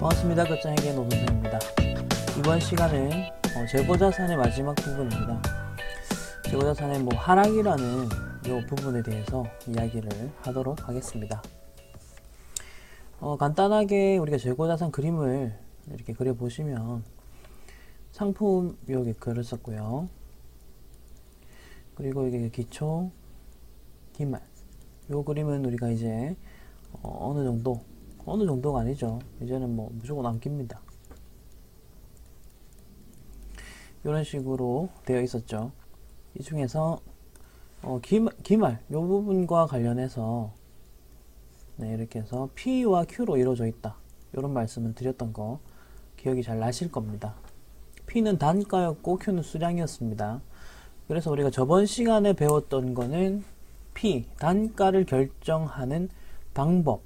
반갑습니다. 끝장에게 노선생입니다. 이번 시간은 재고자산의 마지막 부분입니다. 재고자산의 하락이라는 이 부분에 대해서 이야기를 하도록 하겠습니다. 간단하게 우리가 재고자산 그림을 이렇게 그려보시면 상품 여기 그렸었고요. 그리고 이게 기초, 기말. 이 그림은 우리가 이제 어느 정도가 아니죠. 이제는 무조건 암기입니다. 이런 식으로 되어 있었죠. 이 중에서 기말 이 부분과 관련해서 이렇게 해서 P와 Q로 이루어져 있다. 이런 말씀을 드렸던 거 기억이 잘 나실 겁니다. P는 단가였고 Q는 수량이었습니다. 그래서 우리가 저번 시간에 배웠던 거는 P, 단가를 결정하는 방법,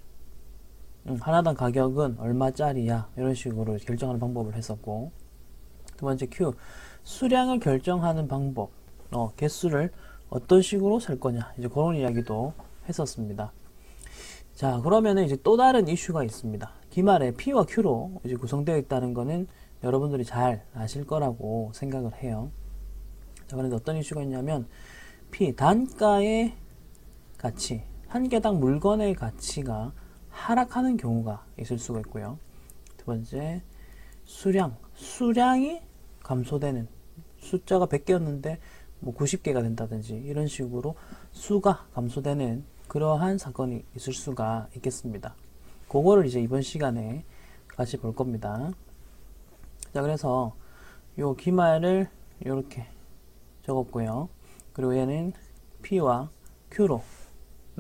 하나당 가격은 얼마짜리야, 이런 식으로 결정하는 방법을 했었고, 두 번째 Q, 수량을 결정하는 방법, 개수를 어떤 식으로 살 거냐, 이제 그런 이야기도 했었습니다. 자, 그러면은 이제 또 다른 이슈가 있습니다. 기말에 P와 Q로 이제 구성되어 있다는 거는 여러분들이 잘 아실 거라고 생각을 해요. 자, 그런데 어떤 이슈가 있냐면, P, 단가의 가치, 한 개당 물건의 가치가 하락하는 경우가 있을 수가 있고요. 두 번째, 수량이 감소되는, 숫자가 100개였는데 90개가 된다든지 이런 식으로 수가 감소되는 그러한 사건이 있을 수가 있겠습니다. 그거를 이제 이번 시간에 같이 볼 겁니다. 자, 그래서 요 기말을 이렇게 적었고요. 그리고 얘는 P와 Q로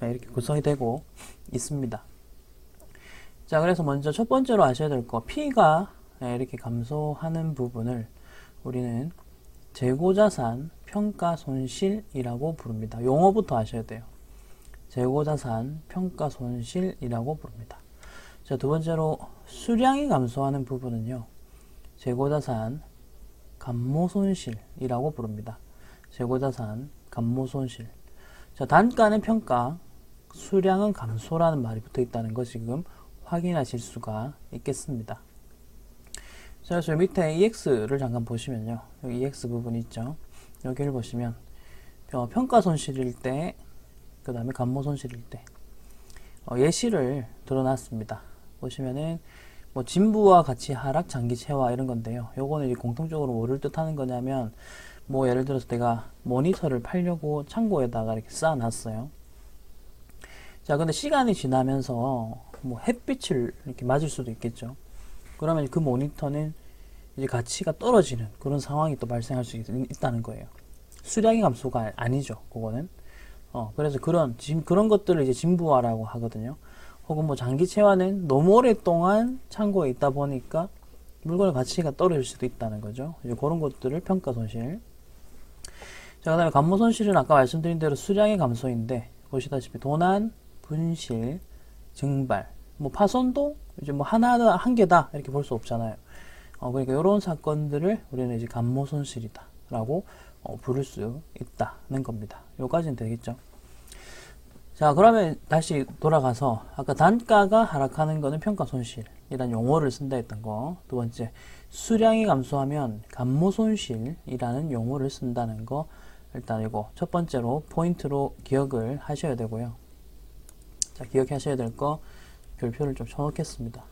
이렇게 구성이 되고 있습니다. 자, 그래서 먼저 첫 번째로 아셔야 될 거, P가 이렇게 감소하는 부분을 우리는 재고자산 평가손실이라고 부릅니다. 용어부터 아셔야 돼요. 재고자산 평가손실이라고 부릅니다. 자, 두 번째로 수량이 감소하는 부분은요, 재고자산 감모손실이라고 부릅니다. 재고자산 감모손실. 자, 단가는 평가, 수량은 감소라는 말이 붙어 있다는 거 지금 확인하실 수가 있겠습니다. 자, 그래서 밑에 EX를 잠깐 보시면요. 여기 EX 부분 있죠. 여기를 보시면 평가 손실일 때, 그 다음에 감모 손실일 때 예시를 들어놨습니다. 보시면은 진부와 같이 하락, 장기 체화 이런 건데요. 요거는 이제 공통적으로 뭐를 뜻하는 거냐면, 예를 들어서 내가 모니터를 팔려고 창고에다가 이렇게 쌓아놨어요. 자, 근데 시간이 지나면서 햇빛을 이렇게 맞을 수도 있겠죠. 그러면 그 모니터는 이제 가치가 떨어지는 그런 상황이 또 발생할 수 있다는 거예요. 수량의 감소가 아니죠, 그거는. 그래서 그런 것들을 이제 진부화라고 하거든요. 혹은 장기 체화는 너무 오랫동안 창고에 있다 보니까 물건의 가치가 떨어질 수도 있다는 거죠. 이제 그런 것들을 평가 손실. 자, 그 다음에 감모 손실은 아까 말씀드린 대로 수량의 감소인데, 보시다시피 도난, 분실, 증발, 파손도 이제 한 개다 이렇게 볼 수 없잖아요. 그러니까 이런 사건들을 우리는 이제 감모 손실이다 라고 부를 수 있다는 겁니다. 여기까지는 되겠죠. 자, 그러면 다시 돌아가서 아까 단가가 하락하는 거는 평가 손실이라는 용어를 쓴다 했던 거, 두 번째 수량이 감소하면 감모 손실이라는 용어를 쓴다는 거, 일단 이거 첫 번째로 포인트로 기억을 하셔야 되고요. 자, 기억하셔야 될 거 별표를 좀 쳐놓겠습니다.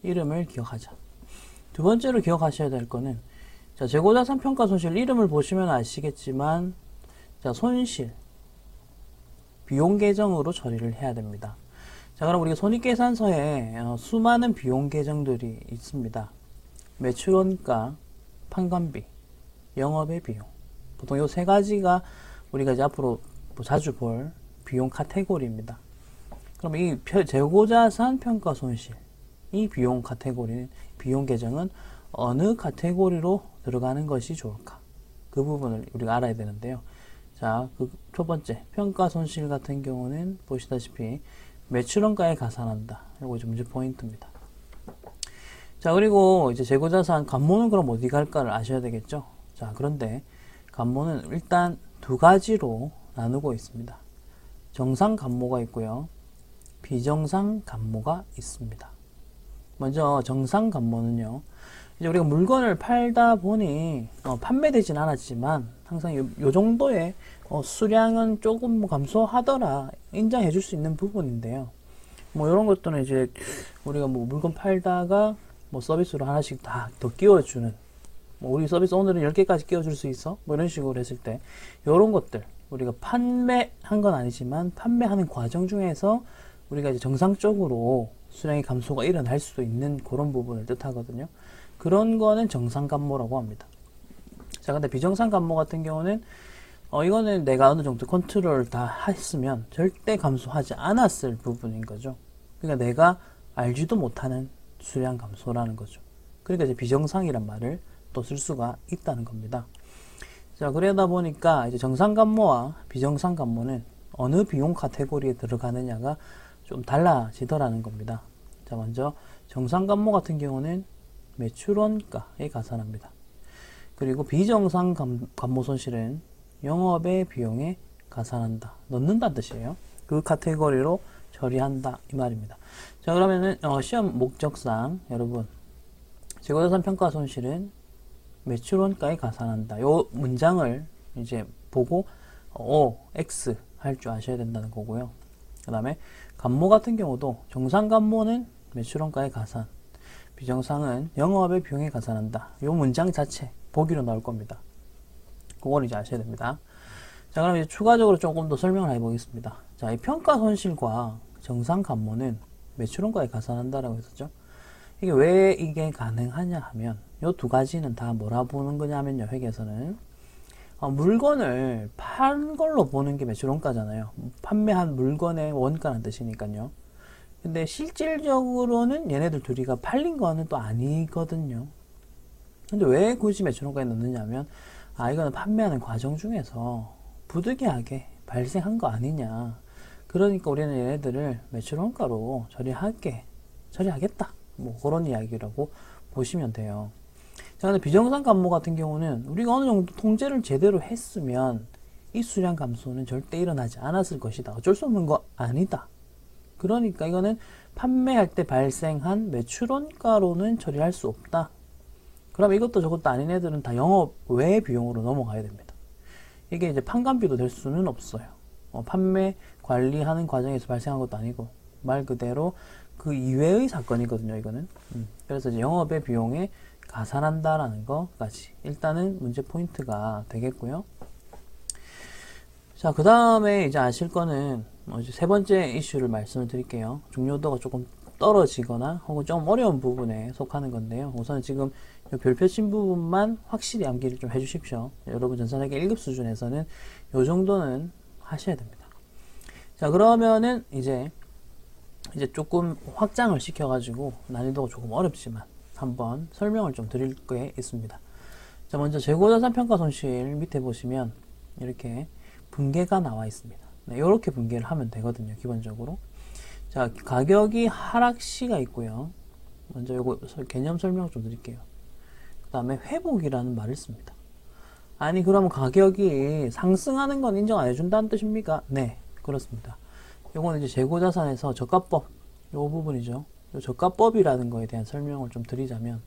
이름을 기억하자. 두 번째로 기억하셔야 될 거는, 자, 재고자산 평가 손실 이름을 보시면 아시겠지만, 자, 손실 비용 계정으로 처리를 해야 됩니다. 자, 그럼 우리가 손익계산서에 수많은 비용 계정들이 있습니다. 매출원가, 판관비, 영업의 비용. 보통 이 세 가지가 우리가 이제 앞으로 자주 볼 비용 카테고리입니다. 그럼 이 재고자산 평가 손실, 이 비용 카테고리는, 비용 계정은 어느 카테고리로 들어가는 것이 좋을까? 그 부분을 우리가 알아야 되는데요. 자, 첫 번째, 평가 손실 같은 경우는 보시다시피 매출원가에 가산한다. 이거 이제 문제 포인트입니다. 자, 그리고 이제 재고자산 감모는 그럼 어디 갈까를 아셔야 되겠죠? 자, 그런데 감모는 일단 두 가지로 나누고 있습니다. 정상 감모가 있고요. 비정상 감모가 있습니다. 먼저 정상 감모는요. 이제 우리가 물건을 팔다 보니 판매되진 않았지만 항상 요 정도의 수량은 조금 뭐 감소하더라 인정해 줄 수 있는 부분인데요. 뭐 이런 것들은 이제 우리가 뭐 물건 팔다가 뭐 서비스로 하나씩 다 더 끼워주는, 뭐 우리 서비스 오늘은 10개까지 끼워줄 수 있어? 뭐 이런 식으로 했을 때 이런 것들 우리가 판매한 건 아니지만 판매하는 과정 중에서 우리가 이제 정상적으로 수량의 감소가 일어날 수도 있는 그런 부분을 뜻하거든요. 그런 거는 정상 감모라고 합니다. 자, 근데 비정상 감모 같은 경우는 이거는 내가 어느 정도 컨트롤을 다 했으면 절대 감소하지 않았을 부분인 거죠. 그러니까 내가 알지도 못하는 수량 감소라는 거죠. 그러니까 이제 비정상이란 말을 또 쓸 수가 있다는 겁니다. 자, 그러다 보니까 이제 정상 감모와 비정상 감모는 어느 비용 카테고리에 들어가느냐가 좀 달라지더라는 겁니다. 자, 먼저 정상 감모 같은 경우는 매출원가에 가산합니다. 그리고 비정상 감모 손실은 영업의 비용에 가산한다, 넣는다는 뜻이에요. 그 카테고리로 처리한다 이 말입니다. 자, 그러면은 시험 목적상 여러분 재고자산 평가 손실은 매출원가에 가산한다, 요 문장을 이제 보고 X 할 줄 아셔야 된다는 거고요. 그 다음에 감모 같은 경우도 정상 감모는 매출원가에 가산, 비정상은 영업의 비용에 가산한다. 요 문장 자체 보기로 나올 겁니다. 그걸 이제 아셔야 됩니다. 자, 그럼 이제 추가적으로 조금 더 설명을 해보겠습니다. 자, 이 평가 손실과 정상 감모는 매출원가에 가산한다라고 했었죠. 이게 왜 이게 가능하냐 하면 요 두 가지는 다 뭐라 보는 거냐면요, 회계에서는 물건을 판 걸로 보는 게 매출원가잖아요. 판매한 물건의 원가라는 뜻이니까요. 근데 실질적으로는 얘네들 둘이가 팔린 거는 또 아니거든요. 근데 왜 굳이 매출원가에 넣느냐면 이거는 판매하는 과정 중에서 부득이하게 발생한 거 아니냐, 그러니까 우리는 얘네들을 매출원가로 처리하겠다, 뭐 그런 이야기라고 보시면 돼요. 자, 근데 비정상 감모 같은 경우는 우리가 어느 정도 통제를 제대로 했으면 이 수량 감소는 절대 일어나지 않았을 것이다, 어쩔 수 없는 거 아니다, 그러니까 이거는 판매할 때 발생한 매출원가로는 처리할 수 없다. 그럼 이것도 저것도 아닌 애들은 다 영업 외 비용으로 넘어가야 됩니다. 이게 이제 판관비도 될 수는 없어요. 판매 관리하는 과정에서 발생한 것도 아니고 말 그대로 그 이외의 사건이거든요, 이거는. 그래서 이제 영업의 비용에 가산한다라는 것까지 일단은 문제 포인트가 되겠고요. 자, 그 다음에 이제 아실 거는 이제 세 번째 이슈를 말씀을 드릴게요. 중요도가 조금 떨어지거나 혹은 좀 어려운 부분에 속하는 건데요. 우선 지금 별표 친 부분만 확실히 암기를 좀 해주십시오. 여러분 전산회계 1급 수준에서는 요 정도는 하셔야 됩니다. 자, 그러면은 이제 조금 확장을 시켜가지고 난이도가 조금 어렵지만 한번 설명을 좀 드릴 게 있습니다. 자, 먼저 재고자산 평가 손실 밑에 보시면 이렇게 분계가 나와 있습니다. 네, 이렇게 분계를 하면 되거든요, 기본적으로. 자, 가격이 하락시가 있고요. 먼저 요거 개념 설명 좀 드릴게요. 그 다음에 회복이라는 말을 씁니다. 아니, 그러면 가격이 상승하는 건 인정 안 해준다는 뜻입니까? 네, 그렇습니다. 요거는 이제 재고자산에서 저가법, 요 부분이죠. 요 저가법이라는 거에 대한 설명을 좀 드리자면,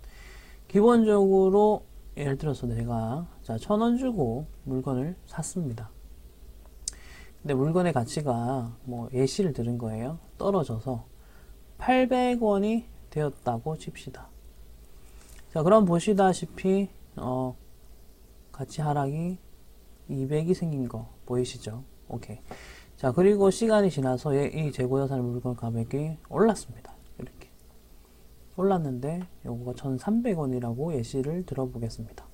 기본적으로 예를 들어서 내가 1,000원 주고 물건을 샀습니다. 근데 물건의 가치가 뭐 예시를 들은 거예요. 떨어져서 800원이 되었다고 칩시다. 자, 그럼 보시다시피 가치 하락이 200이 생긴 거 보이시죠? 오케이. 자, 그리고 시간이 지나서 이 재고자산 물건 가격이 올랐습니다. 이렇게 올랐는데 요거가 1,300원이라고 예시를 들어보겠습니다.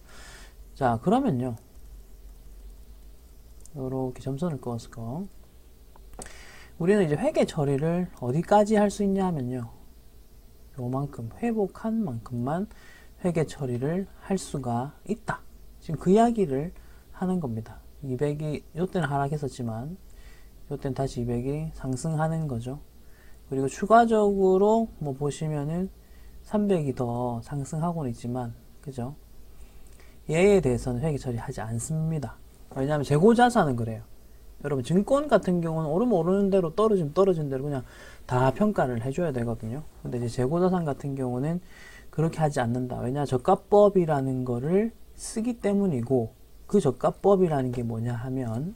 자, 그러면요, 요렇게 점선을 그었고, 우리는 이제 회계 처리를 어디까지 할 수 있냐 하면요, 요만큼 회복한 만큼만 회계 처리를 할 수가 있다. 지금 그 이야기를 하는 겁니다. 200이 요때는 하락했었지만 요때는 다시 200이 상승하는 거죠. 그리고 추가적으로 뭐 보시면은 300이 더 상승하고는 있지만, 그죠? 얘에 대해서는 회계 처리하지 않습니다. 왜냐하면 재고자산은 그래요. 여러분 증권 같은 경우는 오르면 오르는 대로 떨어지면 떨어진 대로 그냥 다 평가를 해줘야 되거든요. 근데 이제 재고자산 같은 경우는 그렇게 하지 않는다. 왜냐, 저가법이라는 거를 쓰기 때문이고, 그 저가법이라는 게 뭐냐 하면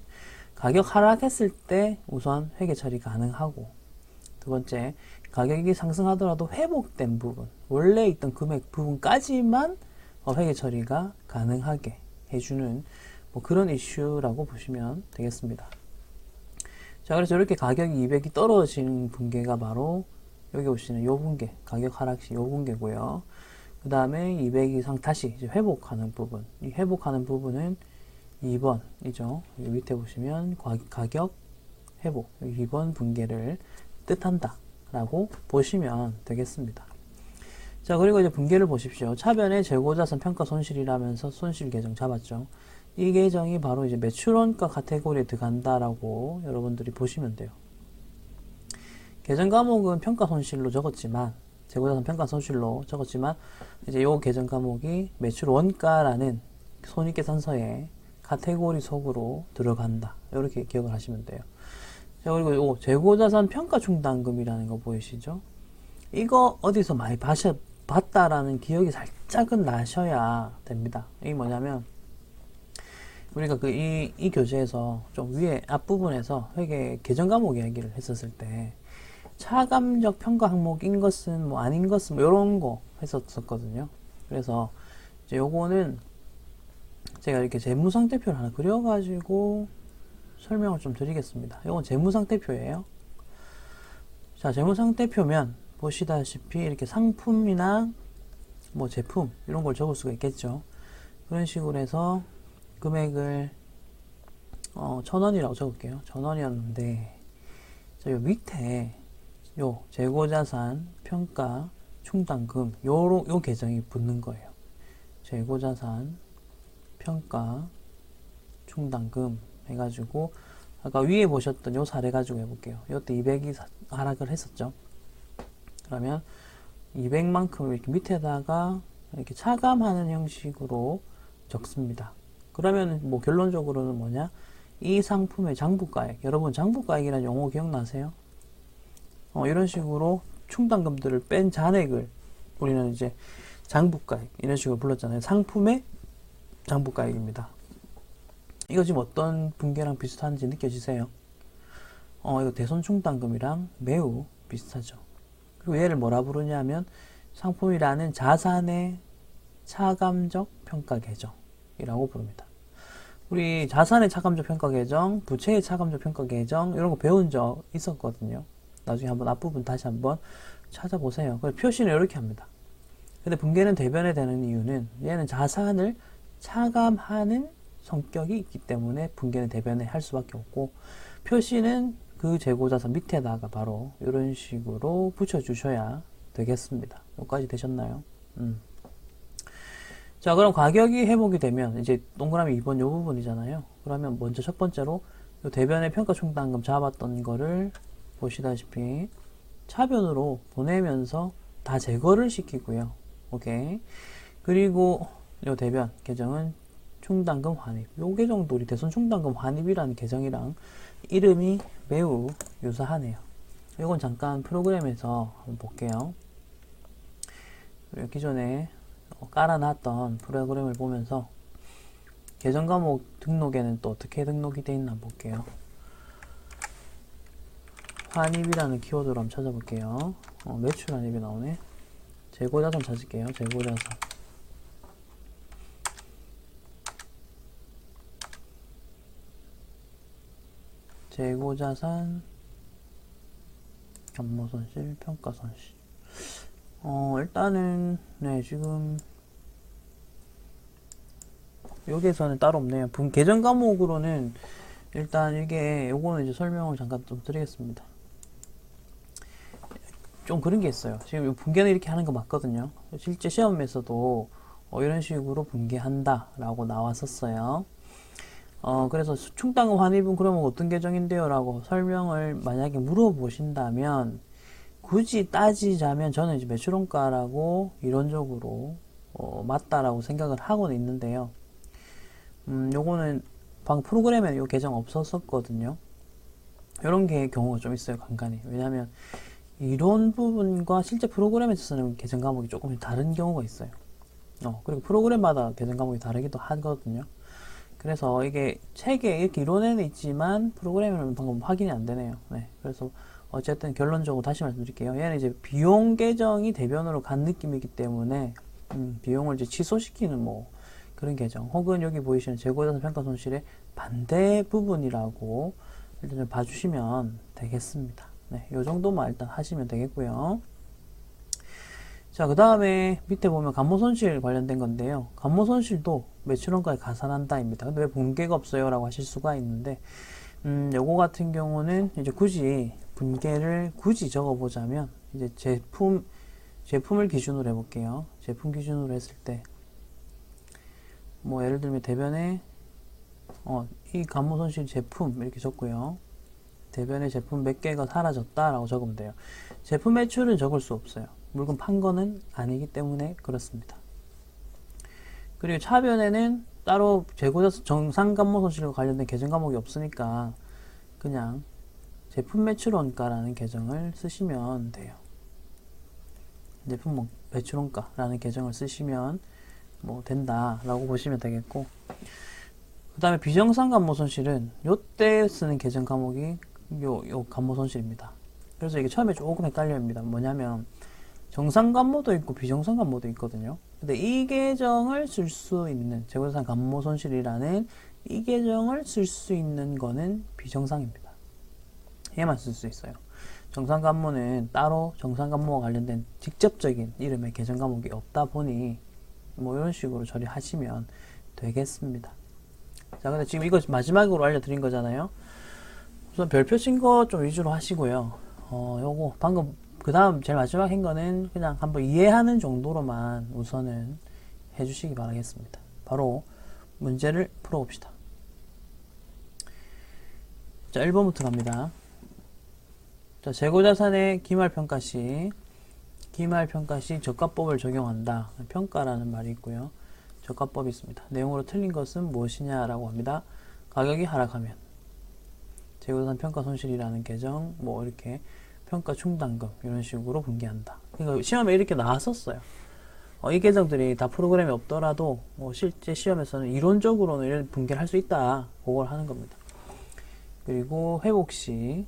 가격 하락했을 때 우선 회계 처리 가능하고, 두 번째, 가격이 상승하더라도 회복된 부분, 원래 있던 금액 부분까지만 회계 처리가 가능하게 해주는 뭐 그런 이슈라고 보시면 되겠습니다. 자, 그래서 이렇게 가격이 200이 떨어지는 분계가 바로 여기 보시는 요 분계, 가격 하락 시 요 분계고요. 그 다음에 200 이상 다시 이제 회복하는 부분, 이 회복하는 부분은 2번이죠. 여기 밑에 보시면 가격 회복, 2번 분계를 뜻한다 라고 보시면 되겠습니다. 자, 그리고 이제 분계를 보십시오. 차변에 재고자산 평가 손실이라면서 손실 계정 잡았죠. 이 계정이 바로 이제 매출원가 카테고리에 들어간다라고 여러분들이 보시면 돼요. 계정 과목은 평가 손실로 적었지만, 재고자산 평가 손실로 적었지만, 이제 요 계정 과목이 매출 원가라는 손익계산서에 카테고리 속으로 들어간다. 이렇게 기억을 하시면 돼요. 자, 그리고 요 재고자산 평가 충당금이라는 거 보이시죠? 이거 어디서 많이 봤다라는 기억이 살짝은 나셔야 됩니다. 이게 뭐냐면, 우리가 이 교재에서 좀 위에 앞부분에서 회계 계정 과목 이야기를 했었을 때, 차감적 평가 항목인 것은 뭐 아닌 것은 뭐 이런 거 했었거든요. 그래서 이제 요거는 제가 이렇게 재무상태표를 하나 그려가지고 설명을 좀 드리겠습니다. 요건 재무상태표예요. 자, 재무상태표면 보시다시피 이렇게 상품이나 뭐 제품 이런 걸 적을 수가 있겠죠. 그런 식으로 해서 금액을 1,000원이라고 적을게요. 1,000원이었는데 자, 요 밑에 요 재고자산 평가 충당금 요 계정이 붙는 거예요. 재고자산 평가 충당금 해가지고 아까 위에 보셨던 요 사례 가지고 해볼게요. 이것도 200이 하락을 했었죠. 그러면 200만큼 이렇게 밑에다가 이렇게 차감하는 형식으로 적습니다. 그러면 뭐 결론적으로는 뭐냐? 이 상품의 장부가액, 여러분 장부가액이라는 용어 기억나세요? 이런 식으로 충당금들을 뺀 잔액을 우리는 이제 장부가액 이런 식으로 불렀잖아요. 상품의 장부가액입니다. 이거 지금 어떤 분계랑 비슷한지 느껴지세요? 이거 대손충당금이랑 매우 비슷하죠. 그리고 얘를 뭐라 부르냐면 상품이라는 자산의 차감적 평가 계정이라고 부릅니다. 우리 자산의 차감적 평가 계정, 부채의 차감적 평가 계정 이런 거 배운 적 있었거든요. 나중에 한번 앞부분 다시 한번 찾아보세요. 표시는 이렇게 합니다. 근데 분계는 대변에 되는 이유는 얘는 자산을 차감하는 성격이 있기 때문에 분계는 대변에 할 수밖에 없고, 표시는 그 재고자산 밑에다가 바로 이런 식으로 붙여주셔야 되겠습니다. 여기까지 되셨나요? 자, 그럼 가격이 회복이 되면 이제 동그라미 2번 요 부분이잖아요. 그러면 먼저 첫 번째로 요 대변의 평가 충당금 잡았던 거를 보시다시피 차변으로 보내면서 다 제거를 시키고요. 오케이. 그리고 요 대변 계정은 충당금 환입. 요 계정도 우리 대손 충당금 환입이라는 계정이랑 이름이 매우 유사하네요. 이건 잠깐 프로그램에서 한번 볼게요. 기존에 깔아놨던 프로그램을 보면서 계정 과목 등록에는 또 어떻게 등록이 되어 있나 볼게요. 환입이라는 키워드로 한번 찾아볼게요. 매출 환입이 나오네. 재고자산 찾을게요. 재고자산. 재고자산, 견모손실, 평가손실. 일단은, 네, 지금, 여기에서는 따로 없네요. 계정 과목으로는, 일단 이게, 요거는 이제 설명을 잠깐 좀 드리겠습니다. 좀 그런 게 있어요. 지금 분계는 이렇게 하는 거 맞거든요. 실제 시험에서도 이런 식으로 분계한다 라고 나왔었어요. 그래서 충당금 환입은 그러면 어떤 계정인데요? 라고 설명을 만약에 물어보신다면, 굳이 따지자면 저는 이제 매출원가라고 이론적으로 맞다라고 생각을 하고는 있는데요. 요거는 방금 프로그램에는 이 계정 없었었거든요. 이런 게 경우가 좀 있어요, 간간히. 왜냐하면 이론 부분과 실제 프로그램에서 쓰는 계정 과목이 조금 다른 경우가 있어요. 그리고 프로그램마다 계정 과목이 다르기도 하거든요. 그래서 이게 책에 이렇게 이론에는 있지만 프로그램에는 방금 확인이 안 되네요. 네. 그래서 어쨌든 결론적으로 다시 말씀드릴게요. 얘는 이제 비용 계정이 대변으로 간 느낌이기 때문에 비용을 이제 취소시키는 뭐 그런 계정, 혹은 여기 보이시는 재고자산 평가 손실의 반대 부분이라고 일단 좀 봐주시면 되겠습니다. 네, 요 정도만 일단 하시면 되겠고요. 자, 그 다음에 밑에 보면 감모손실 관련된 건데요. 감모손실도 매출원가에 가산한다입니다. 근데 왜 분계가 없어요? 라고 하실 수가 있는데, 요거 같은 경우는 이제 굳이 분계를 굳이 적어보자면, 이제 제품을 기준으로 해볼게요. 제품 기준으로 했을 때, 뭐 예를 들면 대변에, 이 감모손실 제품 이렇게 적고요. 대변에 제품 몇 개가 사라졌다라고 적으면 돼요. 제품 매출은 적을 수 없어요. 물건 판 거는 아니기 때문에 그렇습니다. 그리고 차변에는 따로 재고자 정상 감모 손실과 관련된 계정 과목이 없으니까 그냥 제품 매출 원가라는 계정을 쓰시면 돼요. 제품 매출 원가라는 계정을 쓰시면 뭐 된다라고 보시면 되겠고, 그 다음에 비정상 감모 손실은 요때 쓰는 계정 과목이 요 감모 손실입니다. 그래서 이게 처음에 조금 헷갈려합니다. 뭐냐면 정상 감모도 있고 비정상 감모도 있거든요. 근데 이 계정을 쓸 수 있는 재고자산 감모 손실이라는 이 계정을 쓸 수 있는 거는 비정상입니다. 얘만 쓸 수 있어요. 정상 감모는 따로 정상 감모와 관련된 직접적인 이름의 계정 과목이 없다 보니 뭐 이런 식으로 처리하시면 되겠습니다. 자, 근데 지금 이거 마지막으로 알려드린 거잖아요. 우선 별표 친 거 좀 위주로 하시고요. 요거 방금 그 다음 제일 마지막 한 거는 그냥 한번 이해하는 정도로만 우선은 해주시기 바라겠습니다. 바로 문제를 풀어봅시다. 자, 1번부터 갑니다. 자, 재고자산의 기말평가 시 저가법을 적용한다. 평가라는 말이 있고요. 저가법이 있습니다. 내용으로 틀린 것은 무엇이냐라고 합니다. 가격이 하락하면 재고자산 평가 손실이라는 계정 뭐 이렇게 평가 충당금 이런 식으로 분기한다. 그러니까 시험에 이렇게 나왔었어요. 이 계정들이 다 프로그램에 없더라도 실제 시험에서는 이론적으로는 이런 분기를 할 수 있다. 그걸 하는 겁니다. 그리고 회복 시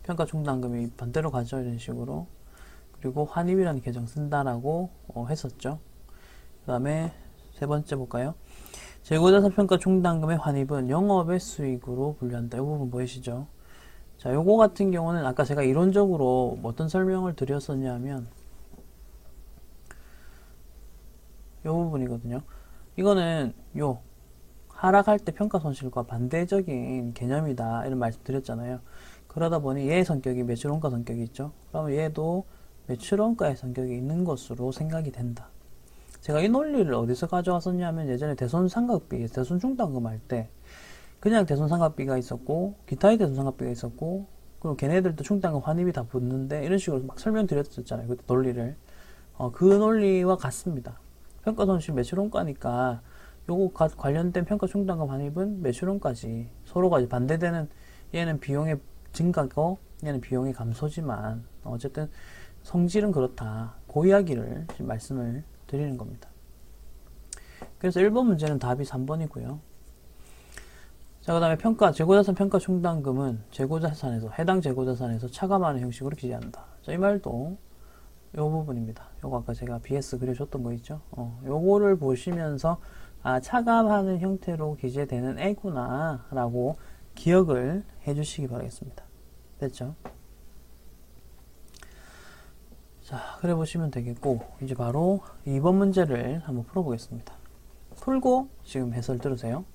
평가 충당금이 반대로 가죠. 이런 식으로. 그리고 환입이라는 계정 쓴다라고 했었죠. 그 다음에 세 번째 볼까요? 재고자산 평가 충당금의 환입은 영업의 수익으로 분류한다. 이 부분 보이시죠? 자, 요거 같은 경우는 아까 제가 이론적으로 어떤 설명을 드렸었냐면 요 부분이거든요. 이거는 요 하락할 때 평가 손실과 반대적인 개념이다 이런 말씀 드렸잖아요. 그러다 보니 얘의 성격이 매출원가 성격이 있죠. 그러면 얘도 매출원가의 성격이 있는 것으로 생각이 된다. 제가 이 논리를 어디서 가져왔었냐면 예전에 대손상각비, 대손충당금 할 때 그냥 대손상각비가 있었고 기타의 대손상각비가 있었고 그리고 걔네들도 충당금 환입이 다 붙는데 이런 식으로 막 설명드렸었잖아요. 그 논리를. 그 논리와 같습니다. 평가손실 매출원가니까 요거 관련된 평가 충당금 환입은 매출원가지. 서로가 이제 반대되는, 얘는 비용의 증가고 얘는 비용의 감소지만 어쨌든 성질은 그렇다. 그 이야기를 지금 말씀을 드리는 겁니다. 그래서 1번 문제는 답이 3번이고요. 자, 그 다음에 재고자산 평가 충당금은 해당 재고자산에서 차감하는 형식으로 기재한다. 자, 이 말도 요 부분입니다. 요거 아까 제가 BS 그려줬던 거 있죠? 요거를 보시면서, 차감하는 형태로 기재되는 애구나, 라고 기억을 해주시기 바라겠습니다. 됐죠? 자, 그래 보시면 되겠고, 이제 바로 2번 문제를 한번 풀어보겠습니다. 풀고 지금 해설 들으세요.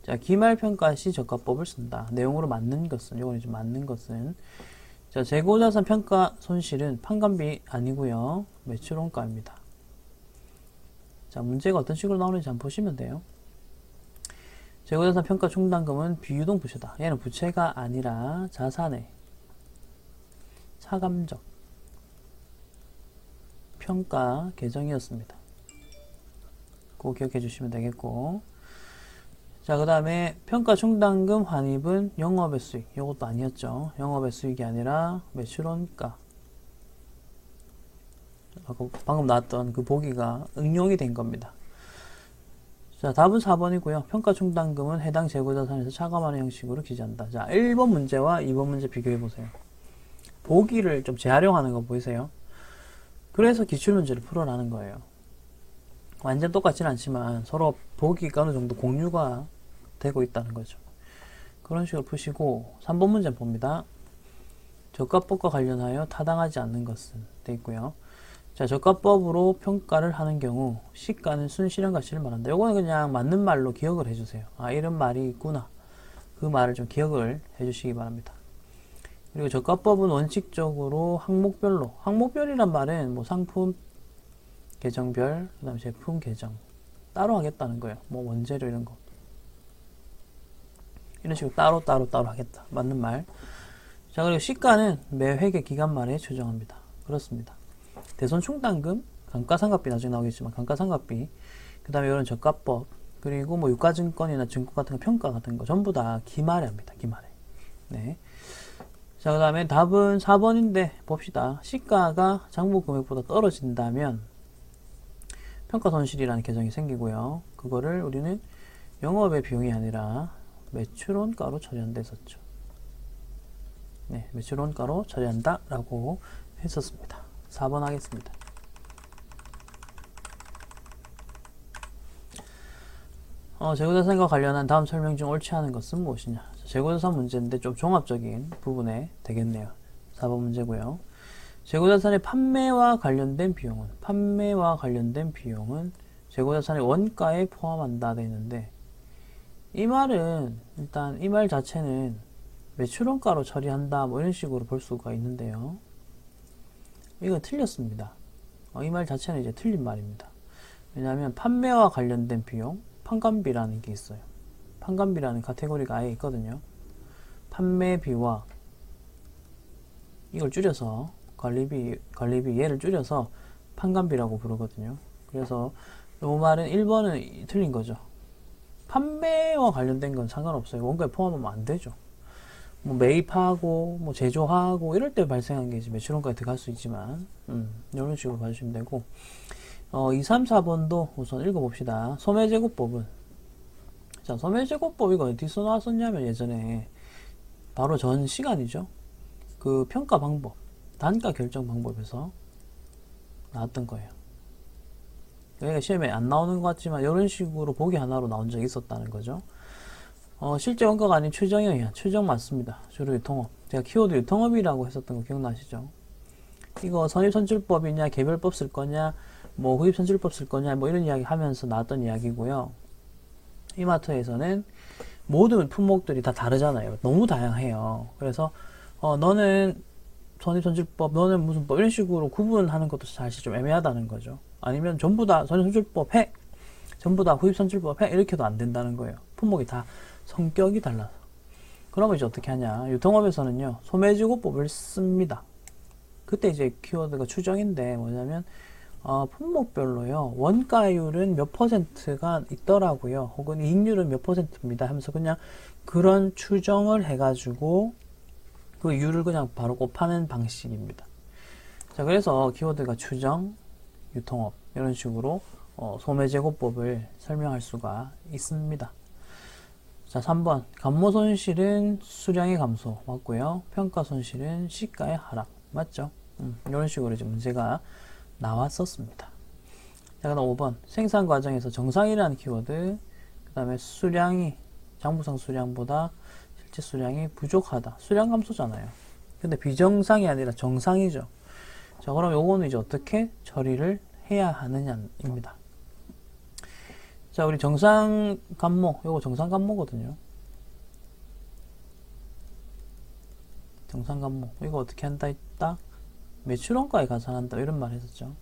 자, 기말평가 시 저가법을 쓴다. 내용으로 맞는 것은, 요건 이제 맞는 것은, 자, 재고자산 평가 손실은 판관비 아니고요, 매출원가입니다. 자, 문제가 어떤 식으로 나오는지 한번 보시면 돼요. 재고자산 평가 충당금은 비유동 부채다. 얘는 부채가 아니라 자산의 차감적 평가 계정이었습니다. 꼭 기억해 주시면 되겠고. 자, 그 다음에 평가 충당금 환입은 영업의 수익. 이것도 아니었죠. 영업의 수익이 아니라 매출원가. 방금 나왔던 그 보기가 응용이 된 겁니다. 자, 답은 4번이고요. 평가 충당금은 해당 재고자산에서 차감하는 형식으로 기재한다. 자, 1번 문제와 2번 문제 비교해 보세요. 보기를 좀 재활용하는 거 보이세요? 그래서 기출문제를 풀어라는 거예요. 완전 똑같지는 않지만 서로 보기가 어느 정도 공유가 되고 있다는 거죠. 그런 식으로 푸시고 3번 문제 봅니다. 저가법과 관련하여 타당하지 않는 것은 돼 있고요. 자, 저가법으로 평가를 하는 경우 시가는 순실현 가치를 말한다. 요거는 그냥 맞는 말로 기억을 해주세요. 아, 이런 말이 있구나. 그 말을 좀 기억을 해주시기 바랍니다. 그리고 저가법은 원칙적으로 항목별로, 항목별이란 말은 뭐 상품 계정별, 그 다음에 제품 계정 따로 하겠다는 거예요. 뭐 원재료 이런 거 이런 식으로 따로 하겠다. 맞는 말. 자, 그리고 시가는 매 회계 기간 말에 조정합니다. 그렇습니다. 대손 충당금, 감가상각비 나중에 나오겠지만 감가상각비, 그 다음에 이런 저가법, 그리고 뭐 유가증권이나 증권 같은 거 평가 같은 거 전부 다 기말에 합니다. 기말에. 네. 자, 그 다음에 답은 4번인데 봅시다. 시가가 장부 금액보다 떨어진다면 평가손실이라는 계정이 생기고요. 그거를 우리는 영업의 비용이 아니라 매출원가로 처리한다 했었죠. 네, 매출원가로 처리한다 라고 했었습니다. 4번 하겠습니다. 재고자산과 관련한 다음 설명 중 옳지 않은 것은 무엇이냐. 재고자산 문제인데 좀 종합적인 부분에 되겠네요. 4번 문제고요. 재고자산의 판매와 관련된 비용은 재고자산의 원가에 포함한다 되는데, 이 말은 일단 이 말 자체는 매출원가로 처리한다 뭐 이런 식으로 볼 수가 있는데요. 이건 틀렸습니다. 이 말 자체는 이제 틀린 말입니다. 왜냐하면 판매와 관련된 비용, 판관비라는 게 있어요. 판관비라는 카테고리가 아예 있거든요. 판매비와 이걸 줄여서 관리비 얘를 줄여서 판관비라고 부르거든요. 그래서 이 말은 1번은 틀린 거죠. 판매와 관련된 건 상관없어요. 원가에 포함하면 안 되죠. 뭐 매입하고 뭐 제조하고 이럴 때 발생한 게 이제 매출원가에 들어갈 수 있지만 이런 식으로 봐주시면 되고, 2, 3, 4번도 우선 읽어봅시다. 소매제고법은, 자, 소매제고법 이거 어디서 나왔었냐면 예전에 바로 전 시간이죠. 그 평가 방법, 단가 결정 방법에서 나왔던 거예요. 여기가 시험에 안 나오는 것 같지만 이런 식으로 보기 하나로 나온 적이 있었다는 거죠. 실제 원가가 아닌 추정에 의한, 추정 맞습니다. 주로 유통업. 제가 키워드 유통업이라고 했었던 거 기억나시죠? 이거 선입선출법이냐, 개별법 쓸 거냐, 뭐 후입선출법 쓸 거냐, 뭐 이런 이야기 하면서 나왔던 이야기고요. 이마트에서는 모든 품목들이 다 다르잖아요. 너무 다양해요. 그래서 너는 선입선출법, 너는 무슨 법, 이런 식으로 구분하는 것도 사실 좀 애매하다는 거죠. 아니면 전부 다 선입선출법 해, 전부 다 후입선출법 해, 이렇게도 안 된다는 거예요. 품목이 다 성격이 달라서. 그러면 이제 어떻게 하냐. 유통업에서는요, 소매지고법을 씁니다. 그때 이제 키워드가 추정인데 뭐냐면, 품목별로요, 원가율은 몇 퍼센트가 있더라고요. 혹은 이익률은 몇 퍼센트입니다 하면서 그냥 그런 추정을 해가지고 그 율을 그냥 바로 곱하는 방식입니다. 자, 그래서 키워드가 추정, 유통업, 이런 식으로 소매제고법을 설명할 수가 있습니다. 자, 3번. 감모손실은 수량의 감소 맞고요. 평가손실은 시가의 하락 맞죠? 이런 식으로 이제 문제가 나왔었습니다. 자, 그 다음 5번. 생산 과정에서 정상이라는 키워드, 그 다음에 수량이 장부상 수량보다 실제 수량이 부족하다. 수량 감소잖아요. 근데 비정상이 아니라 정상이죠. 자, 그럼 요거는 이제 어떻게 처리를 해야 하느냐입니다. 자, 우리 정상 감모, 요거 정상 감모거든요. 정상 감모, 이거 어떻게 한다 했다? 매출원가에 가산한다, 이런 말 했었죠.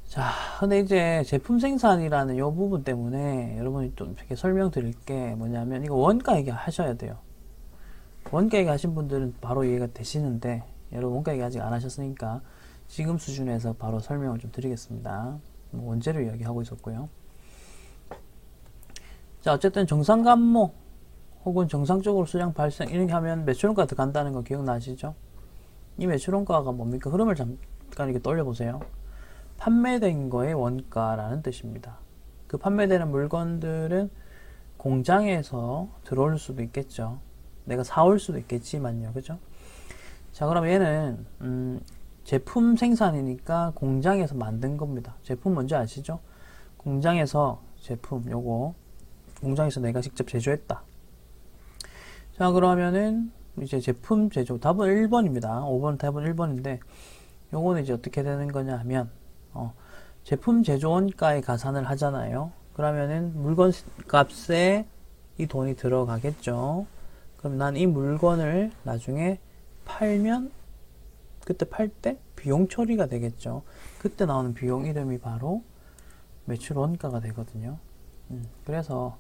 자, 근데 이제 제품 생산이라는 요 부분 때문에 여러분이 좀 이렇게 설명드릴 게 뭐냐면, 이거 원가 얘기 하셔야 돼요. 원가 얘기 하신 분들은 바로 이해가 되시는데, 여러분 원가 얘기 아직 안 하셨으니까 지금 수준에서 바로 설명을 좀 드리겠습니다. 뭐 원재료 이야기하고 있었고요. 자, 어쨌든 정상감모 혹은 정상적으로 수량 발생 이렇게 하면 매출원가 들어간다는 거 기억나시죠? 이 매출원가가 뭡니까? 흐름을 잠깐 이렇게 떠올려보세요. 판매된 거의 원가라는 뜻입니다. 그 판매되는 물건들은 공장에서 들어올 수도 있겠죠. 내가 사올 수도 있겠지만요. 그죠? 자, 그럼 얘는 제품 생산이니까 공장에서 만든 겁니다. 제품 뭔지 아시죠? 공장에서 제품 요거 공장에서 내가 직접 제조했다. 자, 그러면은 이제 제품 제조 답은 1번입니다. 5번 답은 1번인데 요거는 이제 어떻게 되는 거냐 하면 제품 제조 원가에 가산을 하잖아요. 그러면은 물건 값에 이 돈이 들어가겠죠. 그럼 난 이 물건을 나중에 팔면 그때 팔 때 비용 처리가 되겠죠. 그때 나오는 비용 이름이 바로 매출 원가가 되거든요. 그래서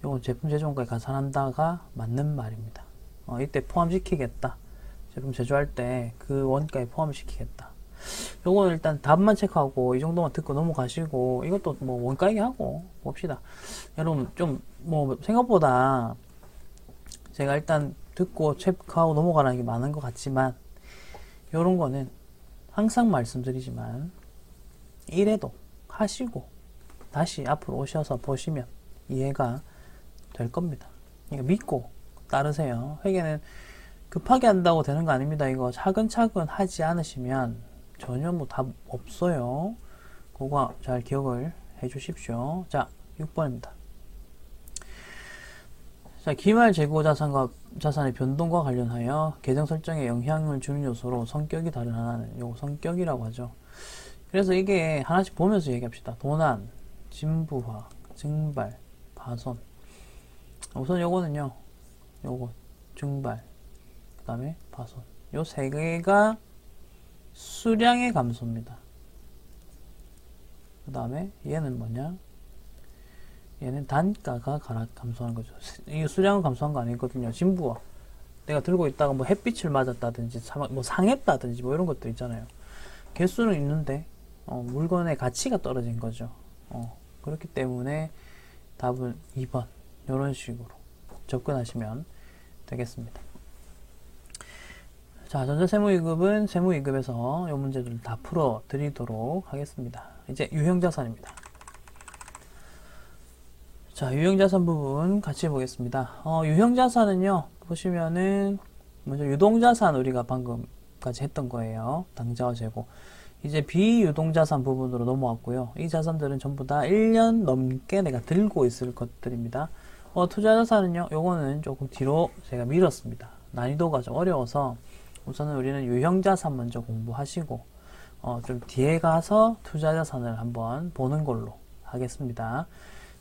이건 제품 제조 원가에 가산한다가 맞는 말입니다. 이때 포함시키겠다. 제품 제조할 때 그 원가에 포함시키겠다. 요거는 일단 답만 체크하고 이 정도만 듣고 넘어가시고 이것도 뭐 원가 얘기하고 봅시다. 여러분 좀 뭐 생각보다 제가 일단 듣고 체크하고 넘어가라는 게 많은 것 같지만 요런 거는 항상 말씀드리지만 이래도 하시고 다시 앞으로 오셔서 보시면 이해가 될 겁니다. 그러니까 믿고 따르세요. 회계는 급하게 한다고 되는 거 아닙니다. 이거 차근차근 하지 않으시면 전혀 뭐 답 없어요. 그거 잘 기억을 해 주십시오. 자, 6번입니다. 자, 기말 재고 자산의 변동과 관련하여 계정 설정에 영향을 주는 요소로 성격이 다른 하나는 요거 성격이라고 하죠. 그래서 이게 하나씩 보면서 얘기합시다. 도난, 진부화, 증발, 파손. 우선 요거는요. 요거 증발, 그 다음에 파손. 요 세 개가 수량의 감소입니다. 그 다음에 얘는 뭐냐? 얘는 단가가 감소하는 거죠. 이게 수량은 감소한 거 아니거든요. 진부화. 내가 들고 있다가 뭐 햇빛을 맞았다든지 뭐 상했다든지 뭐 이런 것도 있잖아요. 개수는 있는데 물건의 가치가 떨어진 거죠. 그렇기 때문에 답은 2번 이런 식으로 접근하시면 되겠습니다. 자, 전자세무이급은 세무이급에서 이 문제들을 다 풀어 드리도록 하겠습니다. 이제 유형자산입니다. 자, 유형자산 부분 같이 보겠습니다. 유형자산은요, 보시면은, 먼저 유동자산 우리가 방금까지 했던 거예요. 당좌와 재고. 이제 비유동자산 부분으로 넘어왔고요. 이 자산들은 전부 다 1년 넘게 내가 들고 있을 것들입니다. 투자자산은요, 요거는 조금 뒤로 제가 밀었습니다. 난이도가 좀 어려워서 우선은 우리는 유형자산 먼저 공부하시고, 좀 뒤에 가서 투자자산을 한번 보는 걸로 하겠습니다.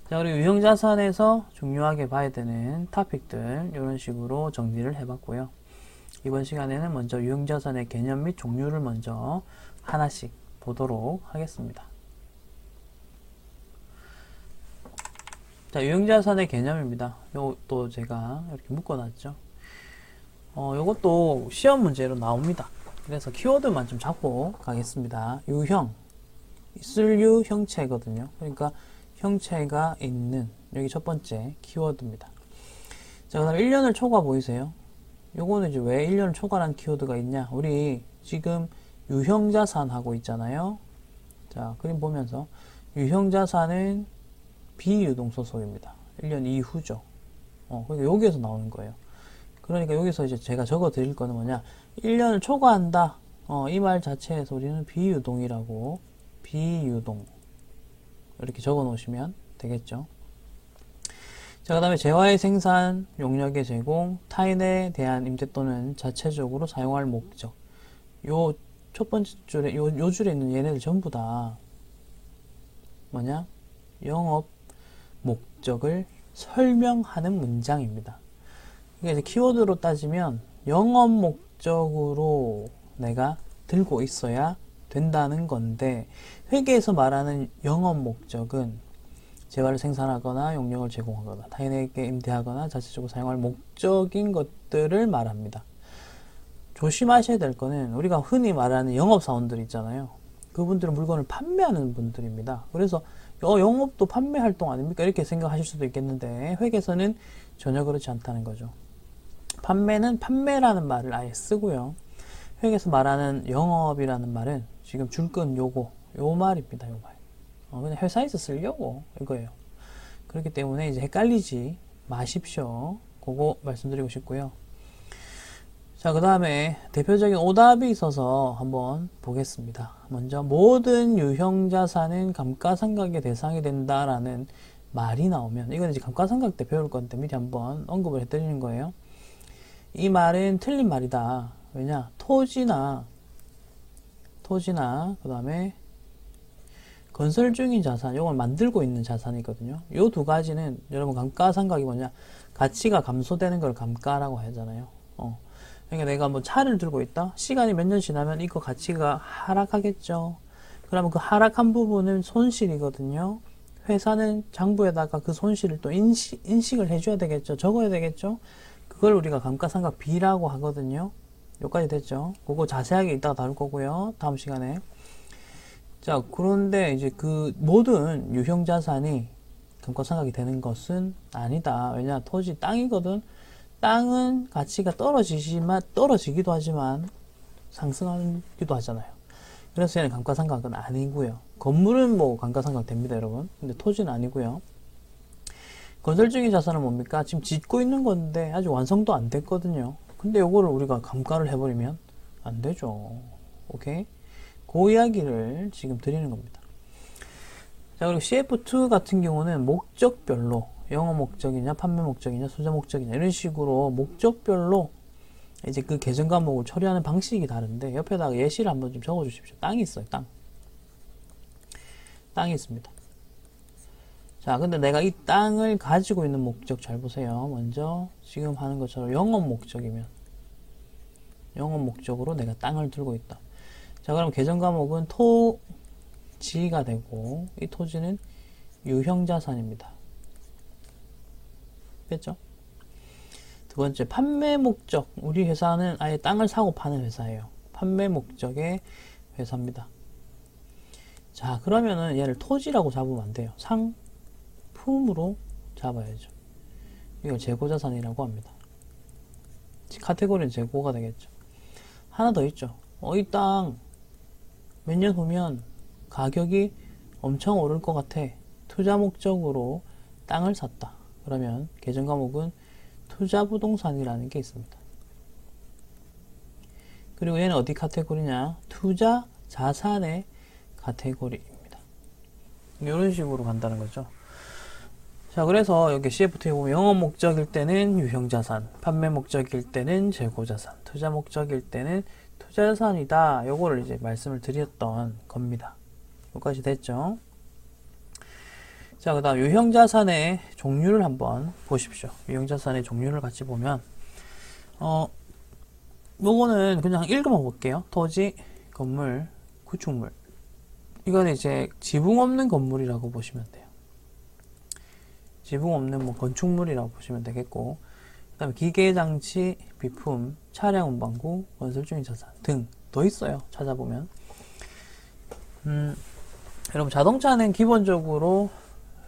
자, 그리고 유형자산에서 중요하게 봐야 되는 토픽들 이런 식으로 정리를 해봤고요. 이번 시간에는 먼저 유형자산의 개념 및 종류를 먼저 하나씩 보도록 하겠습니다. 자, 유형자산의 개념입니다. 요것도 제가 이렇게 묶어놨죠. 요것도 시험 문제로 나옵니다. 그래서 키워드만 좀 잡고 가겠습니다. 유형, 있을 유 형체거든요. 그러니까 형체가 있는 여기 첫 번째 키워드입니다. 자, 그 다음에 1년을 초과 보이세요? 요거는 이제 왜 1년을 초과라는 키워드가 있냐? 우리 지금 유형자산 하고 있잖아요. 자, 그림 보면서 유형자산은 비유동소속입니다. 1년 이후죠. 그러니까 여기에서 나오는 거예요. 그러니까 여기서 이제 제가 적어 드릴 거는 뭐냐? 1년을 초과한다. 이 말 자체에서 우리는 비유동이라고 비유동 이렇게 적어 놓으시면 되겠죠. 자, 그 다음에 재화의 생산, 용역의 제공, 타인에 대한 임대 또는 자체적으로 사용할 목적. 요 첫 번째 줄에, 요 줄에 있는 얘네들 전부 다 뭐냐? 영업 목적을 설명하는 문장입니다. 그러니까 이제 키워드로 따지면 영업 목적으로 내가 들고 있어야 된다는 건데, 회계에서 말하는 영업 목적은 재화를 생산하거나 용역을 제공하거나 타인에게 임대하거나 자체적으로 사용할 목적인 것들을 말합니다. 조심하셔야 될 거는 우리가 흔히 말하는 영업사원들 있잖아요. 그분들은 물건을 판매하는 분들입니다. 그래서 영업도 판매 활동 아닙니까? 이렇게 생각하실 수도 있겠는데 회계에서는 전혀 그렇지 않다는 거죠. 판매는 판매라는 말을 아예 쓰고요. 회계에서 말하는 영업이라는 말은 지금 줄건 요거 요 말입니다. 요 말. 그냥 회사에서 쓰려고 이거예요. 그렇기 때문에 이제 헷갈리지 마십시오. 그거 말씀드리고 싶고요. 자, 그 다음에 대표적인 오답이 있어서 한번 보겠습니다. 먼저 모든 유형자산은 감가상각의 대상이 된다라는 말이 나오면 이건 이제 감가상각 때 배울 건데 미리 한번 언급을 해드리는 거예요. 이 말은 틀린 말이다. 왜냐? 토지나 그 다음에 건설 중인 자산, 이걸 만들고 있는 자산이거든요. 이 두 가지는 여러분 감가상각이 뭐냐? 가치가 감소되는 걸 감가라고 하잖아요. 그러니까 내가 뭐 차를 들고 있다? 시간이 몇 년 지나면 이거 가치가 하락하겠죠. 그러면 그 하락한 부분은 손실이거든요. 회사는 장부에다가 그 손실을 또 인식을 해줘야 되겠죠. 적어야 되겠죠. 그걸 우리가 감가상각 B라고 하거든요. 여기까지 됐죠. 그거 자세하게 이따가 다룰 거고요. 다음 시간에. 자, 그런데 이제 그 모든 유형자산이 감가상각이 되는 것은 아니다. 왜냐, 토지 땅이거든. 땅은 가치가 떨어지기도 하지만 상승하기도 하잖아요. 그래서 얘는 감가상각은 아니고요. 건물은 뭐 감가상각 됩니다, 여러분. 근데 토지는 아니고요. 건설 중인 자산은 뭡니까? 지금 짓고 있는 건데 아직 완성도 안 됐거든요. 근데 요거를 우리가 감가를 해버리면 안 되죠. 오케이? 그 이야기를 지금 드리는 겁니다. 자, 그리고 CF2 같은 경우는 목적별로 영업 목적이냐, 판매 목적이냐, 투자 목적이냐 이런 식으로 목적별로 이제 그 계정 과목을 처리하는 방식이 다른데 옆에다가 예시를 한번 좀 적어 주십시오. 땅이 있어요. 땅이 있습니다. 자, 근데 내가 이 땅을 가지고 있는 목적 잘 보세요. 먼저 지금 하는 것처럼 영업 목적이면 영업 목적으로 내가 땅을 들고 있다. 자, 그럼 계정 과목은 토지가 되고 이 토지는 유형자산입니다. 됐죠? 두 번째, 판매 목적. 우리 회사는 아예 땅을 사고 파는 회사예요. 판매 목적의 회사입니다. 자, 그러면은 얘를 토지라고 잡으면 안 돼요. 상품으로 잡아야죠. 이걸 재고자산이라고 합니다. 카테고리는 재고가 되겠죠. 하나 더 있죠. 이 땅 몇 년 후면 가격이 엄청 오를 것 같아. 투자 목적으로 땅을 샀다. 그러면 계정 과목은 투자부동산이라는 게 있습니다. 그리고 얘는 어디 카테고리냐? 투자 자산의 카테고리입니다. 이런 식으로 간다는 거죠. 자, 그래서 여기 CFT에 보면 영업 목적일 때는 유형자산, 판매 목적일 때는 재고자산, 투자 목적일 때는 투자자산이다. 요거를 이제 말씀을 드렸던 겁니다. 여기까지 됐죠? 자, 그 다음 유형자산의 종류를 한번 보십시오. 유형자산의 종류를 같이 보면 요거는 그냥 읽어만 볼게요. 토지, 건물, 구축물. 이건 이제 지붕 없는 건물이라고 보시면 돼요. 지붕 없는 뭐 건축물이라고 보시면 되겠고, 그 다음에 기계장치, 비품, 차량 운반구, 건설 중인 자산 등 더 있어요. 찾아보면. 여러분, 자동차는 기본적으로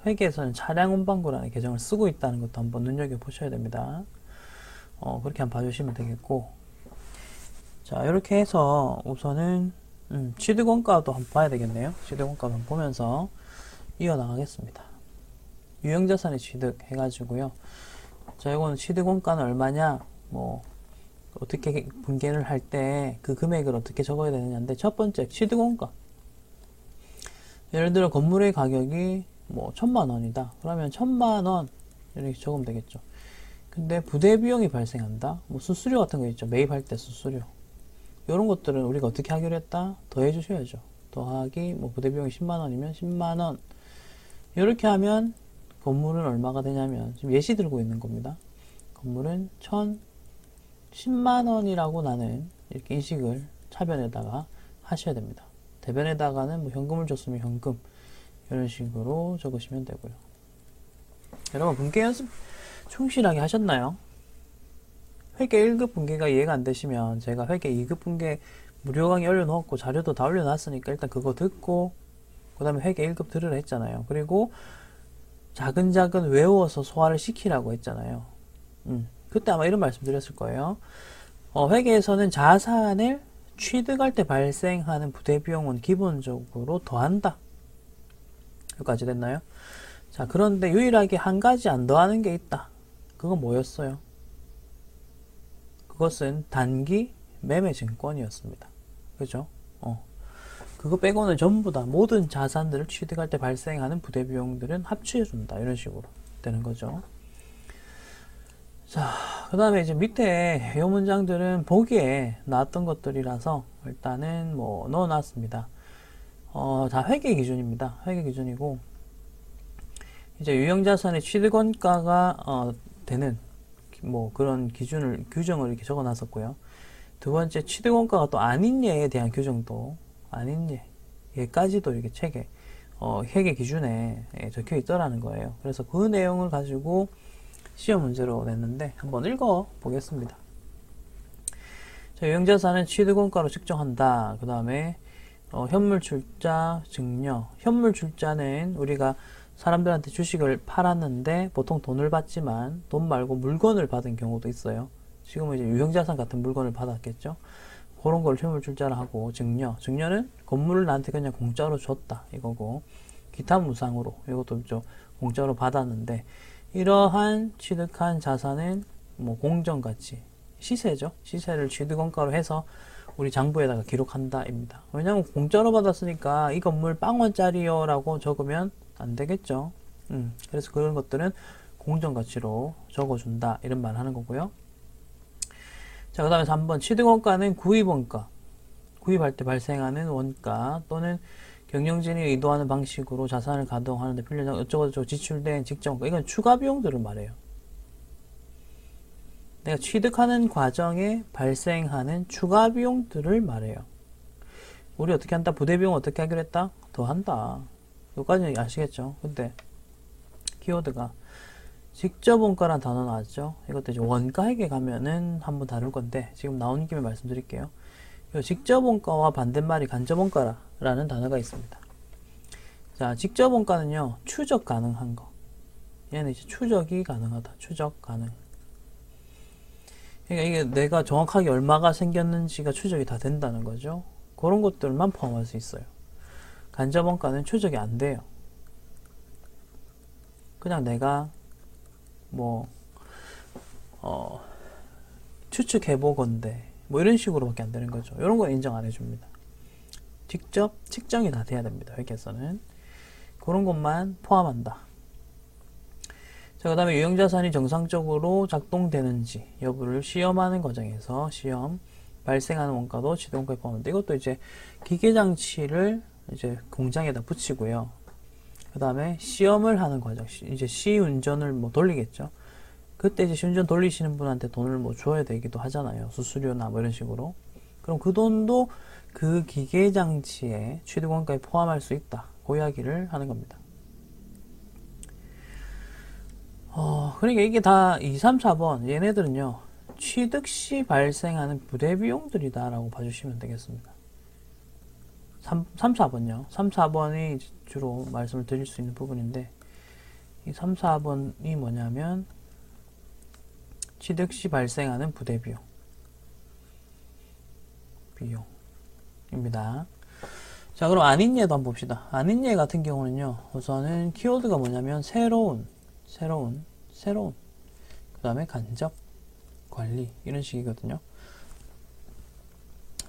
회계에서는 차량 운반구라는 계정을 쓰고 있다는 것도 한번 눈여겨보셔야 됩니다. 그렇게 한번 봐주시면 되겠고, 자, 이렇게 해서 우선은 취득원가도 한번 봐야 되겠네요. 취득원가도 한번 보면서 이어나가겠습니다. 유형자산의 취득 해가지고요. 자, 이거는 취득원가는 얼마냐, 뭐 어떻게 분계를 할 때 그 금액을 어떻게 적어야 되느냐인데, 첫 번째 취득원가. 예를 들어 건물의 가격이 뭐 1,000,000원이다. 그러면 1,000,000원 이렇게 적으면 되겠죠. 근데 부대 비용이 발생한다. 뭐 수수료 같은 거 있죠. 매입할 때 수수료. 이런 것들은 우리가 어떻게 하기로 했다? 더해 주셔야죠. 더하기 뭐 부대 비용이 10만원이면 10만원. 이렇게 하면 건물은 얼마가 되냐면, 지금 예시 들고 있는 겁니다. 건물은 10만원이라고 나는 이렇게 인식을 차변에다가 하셔야 됩니다. 대변에다가는 뭐 현금을 줬으면 현금, 이런 식으로 적으시면 되고요. 여러분, 분계 연습 충실하게 하셨나요? 회계 1급 분계가 이해가 안 되시면 제가 회계 2급 분계 무료 강의 올려놓았고 자료도 다 올려놨으니까 일단 그거 듣고 그 다음에 회계 1급 들으라 했잖아요. 그리고 자근자근 외워서 소화를 시키라고 했잖아요. 그때 아마 이런 말씀 드렸을 거예요. 회계에서는 자산을 취득할 때 발생하는 부대비용은 기본적으로 더한다. 여기까지 됐나요? 자, 그런데 유일하게 한 가지 안 더하는 게 있다. 그건 뭐였어요? 그것은 단기 매매 증권이었습니다. 그죠? 그거 빼고는 전부 다 모든 자산들을 취득할 때 발생하는 부대비용들은 합치해준다. 이런 식으로 되는 거죠. 자, 그 다음에 이제 밑에 이 문장들은 보기에 나왔던 것들이라서 일단은 뭐 넣어놨습니다. 다 회계 기준입니다. 회계 기준이고, 이제 유형자산의 취득원가가 되는 뭐 그런 규정을 이렇게 적어놨었고요. 두 번째, 취득원가가 또 아닌 예에 대한 규정도 아닌 얘까지도 이렇게 책에 회계 기준에 적혀 있더라는 거예요. 그래서 그 내용을 가지고 시험 문제로 냈는데 한번 읽어 보겠습니다. 자, 유형자산은 취득원가로 측정한다. 그 다음에 현물출자, 증여. 현물출자는 우리가 사람들한테 주식을 팔았는데 보통 돈을 받지만 돈 말고 물건을 받은 경우도 있어요. 지금은 이제 유형자산 같은 물건을 받았겠죠. 그런 걸 현물출자를 하고, 증여는 건물을 나한테 그냥 공짜로 줬다 이거고, 기타 무상으로 이것도 좀 공짜로 받았는데, 이러한 취득한 자산은 뭐 공정가치, 시세죠. 시세를 취득원가로 해서 우리 장부에다가 기록한다입니다. 왜냐하면 공짜로 받았으니까 이 건물 빵원짜리요 라고 적으면 안 되겠죠. 그래서 그런 것들은 공정가치로 적어준다 이런 말 하는 거고요. 자, 그 다음에 3번, 취득원가는 구입원가, 구입할 때 발생하는 원가 또는 경영진이 의도하는 방식으로 자산을 가동하는데 필요한 어쩌고저쩌고 지출된 직접원가. 이건 추가 비용들을 말해요. 내가 취득하는 과정에 발생하는 추가 비용들을 말해요. 우리 어떻게 한다? 부대비용 어떻게 하기로 했다? 더한다. 여기까지는 아시겠죠? 근데 키워드가 직접 원가라는 단어 나왔죠? 이것도 이제 원가액에 가면은 한번 다룰 건데 지금 나온 김에 말씀드릴게요. 직접 원가와 반대말이 간접 원가라는 단어가 있습니다. 자, 직접 원가는요, 추적 가능한 거. 얘는 이제 추적이 가능하다. 추적 가능. 그러니까 이게 내가 정확하게 얼마가 생겼는지가 추적이 다 된다는 거죠. 그런 것들만 포함할 수 있어요. 간접 원가는 추적이 안 돼요. 그냥 내가 뭐 추측해보건데 뭐 이런 식으로밖에 안 되는 거죠. 이런 건 인정 안 해줍니다. 직접 측정이 다 돼야 됩니다. 회계에서는 그런 것만 포함한다. 자, 그 다음에 유형자산이 정상적으로 작동되는지 여부를 시험하는 과정에서 발생하는 원가도 취득원가에 포함한다. 이것도 이제 기계장치를 이제 공장에다 붙이고요. 그 다음에 시험을 하는 과정, 이제 시운전을 뭐 돌리겠죠. 그때 이제 시운전 돌리시는 분한테 돈을 뭐 줘야 되기도 하잖아요. 수수료나 뭐 이런 식으로. 그럼 그 돈도 그 기계장치에 취득원가에 포함할 수 있다. 그 이야기를 하는 겁니다. 그러니까 이게 다 2, 3, 4번 얘네들은요. 취득 시 발생하는 부대비용들이다 라고 봐주시면 되겠습니다. 3, 4번요. 3, 4번이 주로 말씀을 드릴 수 있는 부분인데 이 3, 4번이 뭐냐면 취득 시 발생하는 부대비용 비용입니다. 자, 그럼 아닌 예도 한번 봅시다. 아닌 예 같은 경우는요. 우선은 키워드가 뭐냐면 새로운 그 다음에 간접 관리 이런 식이거든요.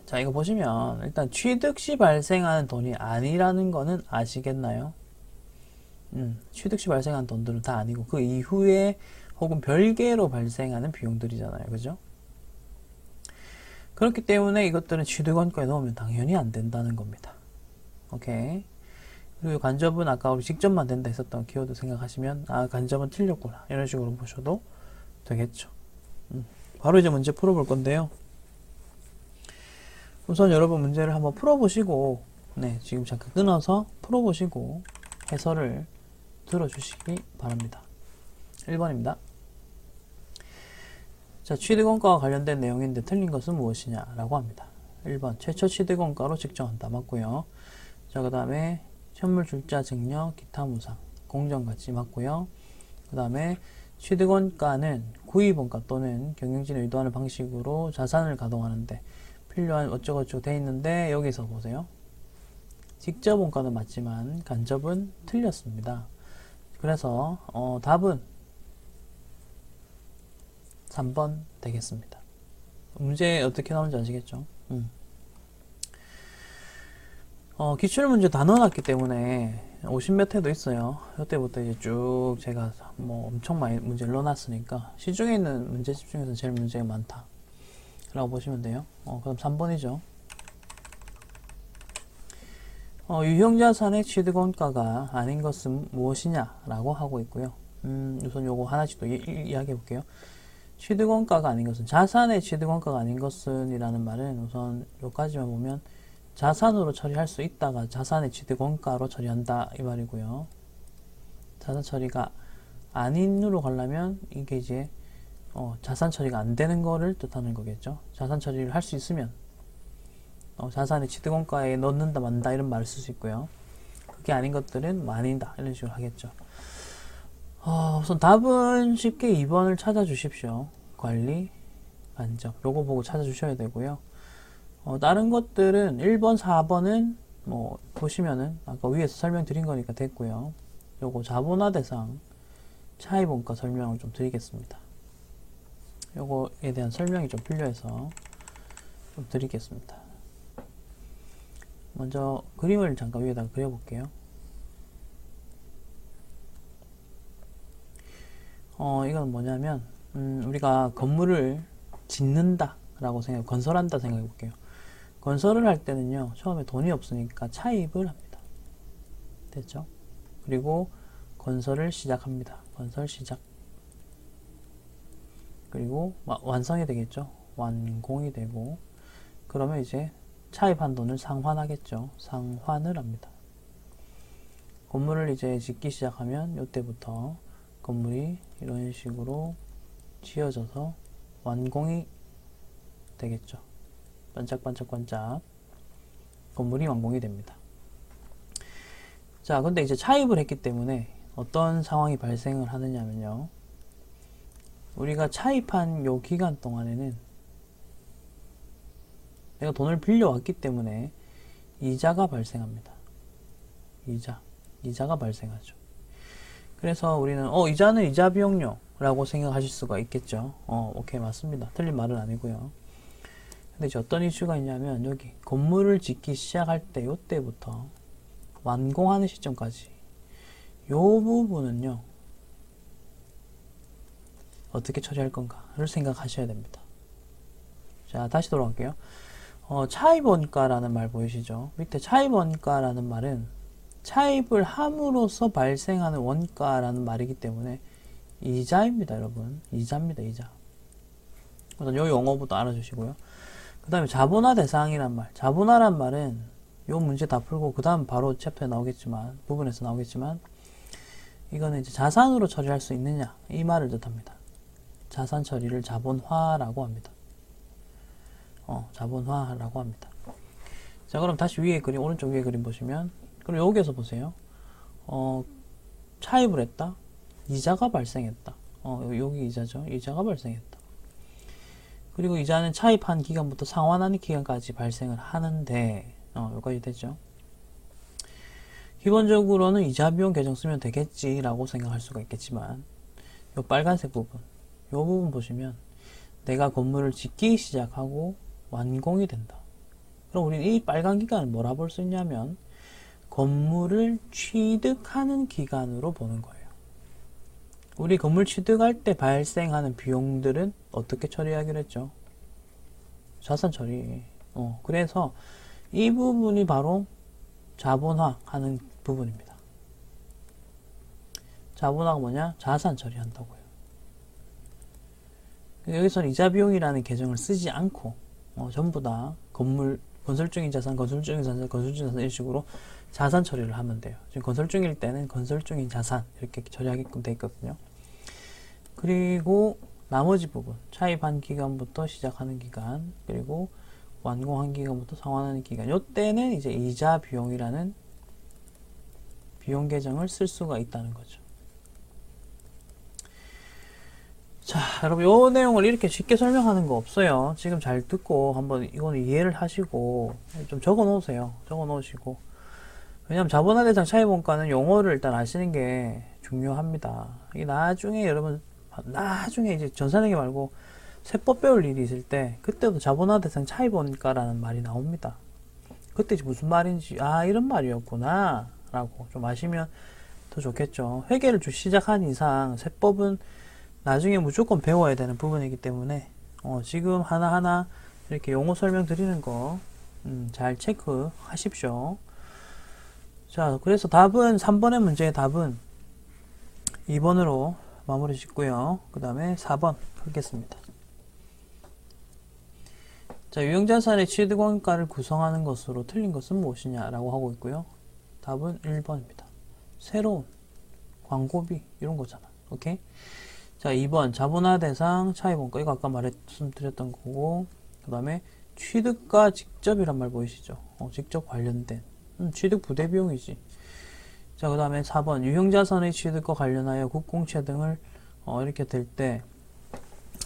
자, 이거 보시면 일단 취득 시 발생하는 돈이 아니라는 거는 아시겠나요? 취득 시 발생한 돈들은 다 아니고 그 이후에 혹은 별개로 발생하는 비용들이잖아요. 그죠? 그렇기 때문에 이것들은 취득원가에 넣으면 당연히 안 된다는 겁니다. 오케이. 그리고 간접은 아까 우리 직접만 된다 했었던 키워드 생각하시면 아, 간접은 틀렸구나 이런 식으로 보셔도 되겠죠. 바로 이제 문제 풀어볼 건데요. 우선 여러분 문제를 한번 풀어보시고 지금 잠깐 끊어서 풀어보시고 해설을 들어주시기 바랍니다. 1번입니다. 자, 취득원가와 관련된 내용인데 틀린 것은 무엇이냐 라고 합니다. 1번 최초 취득원가로 측정한다. 맞고요. 자, 그 다음에 현물 출자 증여 기타 무상 공정가치 맞고요. 그 다음에 취득원가는 구입원가 또는 경영진이 의도하는 방식으로 자산을 가동하는데 필요한 어쩌고저쩌고 돼 있는데, 여기서 보세요. 직접 원가는 맞지만 간접은 틀렸습니다. 그래서 답은 3번 되겠습니다. 문제 어떻게 나오는지 아시겠죠? 기출문제 다 넣어놨기 때문에 50몇 회도 있어요. 이때부터 이제 쭉 제가 뭐 엄청 많이 문제를 넣어놨으니까 시중에 있는 문제집 중에서 제일 문제가 많다 라고 보시면 돼요. 그럼 3번이죠. 유형자산의 취득원가가 아닌 것은 무엇이냐 라고 하고 있고요. 우선 요거 하나씩 또 이야기해 볼게요. 취득원가가 아닌 것은, 자산의 취득원가가 아닌 것은 이라는 말은 우선 요까지만 보면 자산으로 처리할 수 있다가 자산의 취득원가로 처리한다 이 말이고요. 자산 처리가 아닌으로 가려면 이게 이제 자산 처리가 안 되는 거를 뜻하는 거겠죠. 자산 처리를 할 수 있으면 자산의 취득원가에 넣는다 만다 이런 말을 쓸 수 있고요. 그게 아닌 것들은 아니다 이런 식으로 하겠죠. 우선 답은 쉽게 2번을 찾아주십시오. 관리, 간접 요거 보고 찾아주셔야 되고요. 다른 것들은 1번, 4번은 뭐 보시면은 아까 위에서 설명드린 거니까 됐고요. 요거 자본화 대상 차입원가 설명을 좀 드리겠습니다. 요거에 대한 설명이 좀 필요해서 좀 드리겠습니다. 먼저 그림을 잠깐 위에다가 그려볼게요. 이건 뭐냐면 우리가 건물을 짓는다 라고 건설한다 생각해 볼게요. 건설을 할 때는요, 처음에 돈이 없으니까 차입을 합니다. 됐죠? 그리고 건설을 시작합니다. 건설 시작. 그리고 완성이 되겠죠? 완공이 되고, 그러면 이제 차입한 돈을 상환하겠죠? 상환을 합니다. 건물을 이제 짓기 시작하면 이때부터 건물이 이런 식으로 지어져서 완공이 되겠죠. 반짝반짝반짝 건물이 완공이 됩니다. 자, 근데 이제 차입을 했기 때문에 어떤 상황이 발생을 하느냐면요, 우리가 차입한 요 기간 동안에는 내가 돈을 빌려왔기 때문에 이자가 발생합니다. 이자가 발생하죠. 그래서 우리는 이자는 이자 비용료 라고 생각하실 수가 있겠죠. 오케이, 맞습니다. 틀린 말은 아니고요. 근데 이제 어떤 이슈가 있냐면, 여기 건물을 짓기 시작할 때 요때부터 완공하는 시점까지 요 부분은요 어떻게 처리할 건가를 생각하셔야 됩니다. 자, 다시 돌아갈게요. 차입원가라는 말 보이시죠? 밑에 차입원가라는 말은 차입을 함으로써 발생하는 원가라는 말이기 때문에 이자입니다, 여러분. 이자입니다, 이자. 우선 요 용어부터 알아주시고요. 그 다음에 자본화 대상이란 말. 자본화란 말은 요 문제 다 풀고 그 다음 바로 챕터에 나오겠지만, 부분에서 나오겠지만, 이거는 이제 자산으로 처리할 수 있느냐 이 말을 뜻합니다. 자산 처리를 자본화라고 합니다. 자본화라고 합니다. 자, 그럼 다시 위에 그림, 오른쪽 위에 그림 보시면, 그럼 여기에서 보세요. 차입을 했다. 이자가 발생했다. 여기 이자죠. 이자가 발생했다. 그리고 이자는 차입한 기간부터 상환하는 기간까지 발생을 하는데, 여기까지 됐죠. 기본적으로는 이자 비용 계정 쓰면 되겠지라고 생각할 수가 있겠지만, 요 빨간색 부분, 요 부분 보시면 내가 건물을 짓기 시작하고 완공이 된다. 그럼 우리는 이 빨간 기간을 뭐라 볼 수 있냐면 건물을 취득하는 기간으로 보는 거예요. 우리 건물 취득할 때 발생하는 비용들은 어떻게 처리하기로 했죠? 자산 처리. 그래서 이 부분이 바로 자본화하는 부분입니다. 자본화가 뭐냐? 자산 처리한다고요. 여기서는 이자 비용이라는 계정을 쓰지 않고 전부 다 건설 중인 자산, 건설 중인 자산, 건설 중인 자산 이런 식으로 자산 처리를 하면 돼요. 지금 건설 중일 때는 건설 중인 자산 이렇게 처리하게끔 되어 있거든요. 그리고 나머지 부분, 차입한 기간부터 시작하는 기간, 그리고 완공한 기간부터 상환하는 기간. 요때는 이제 이자 비용이라는 비용 계정을 쓸 수가 있다는 거죠. 자, 여러분, 요 내용을 이렇게 쉽게 설명하는 거 없어요. 지금 잘 듣고 한번 이거는 이해를 하시고 좀 적어 놓으세요. 적어 놓으시고. 왜냐면 자본화 대상 차입원가는 용어를 일단 아시는 게 중요합니다. 이게 나중에 여러분, 나중에 이제 전산회계 말고 세법 배울 일이 있을 때 그때도 자본화 대상 차입원가라는 말이 나옵니다. 그때 이제 무슨 말인지, 아, 이런 말이었구나 라고 좀 아시면 더 좋겠죠. 회계를 시작한 이상 세법은 나중에 무조건 배워야 되는 부분이기 때문에 지금 하나하나 이렇게 용어 설명 드리는 거 잘 체크하십시오. 자, 그래서 답은 3번의 문제의 답은 2번으로 마무리 짓고요. 그 다음에 4번 하겠습니다. 자, 유형자산의 취득원가를 구성하는 것으로 틀린 것은 무엇이냐라고 하고 있고요. 답은 1번입니다. 새로운 광고비 이런 거잖아. 오케이? 자, 2번 자본화 대상 차입원가. 이거 아까 말씀드렸던 거고, 그 다음에 취득과 직접이란 말 보이시죠? 직접 관련된 취득 부대 비용이지. 자, 그 다음에 4번 유형자산의 취득과 관련하여 국공채 등을 이렇게 될 때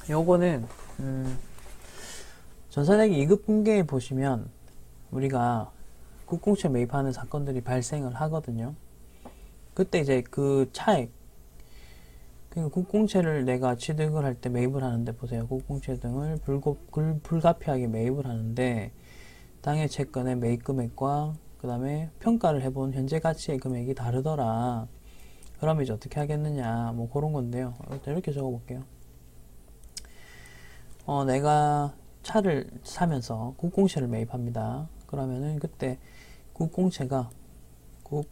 요거는 전산회계 2급 분계에 보시면 우리가 국공채 매입하는 사건들이 발생을 하거든요. 그때 이제 그 차액, 그러니까 국공채를 내가 취득을 할 때 매입을 하는데 보세요. 국공채 등을 불가피하게 매입을 하는데 당해 채권의 매입 금액과 그 다음에 평가를 해본 현재 가치의 금액이 다르더라. 그럼 이제 어떻게 하겠느냐, 뭐 그런 건데요. 이렇게 적어 볼게요. 내가 차를 사면서 국공채를 매입합니다. 그러면은 그때 국공채가 그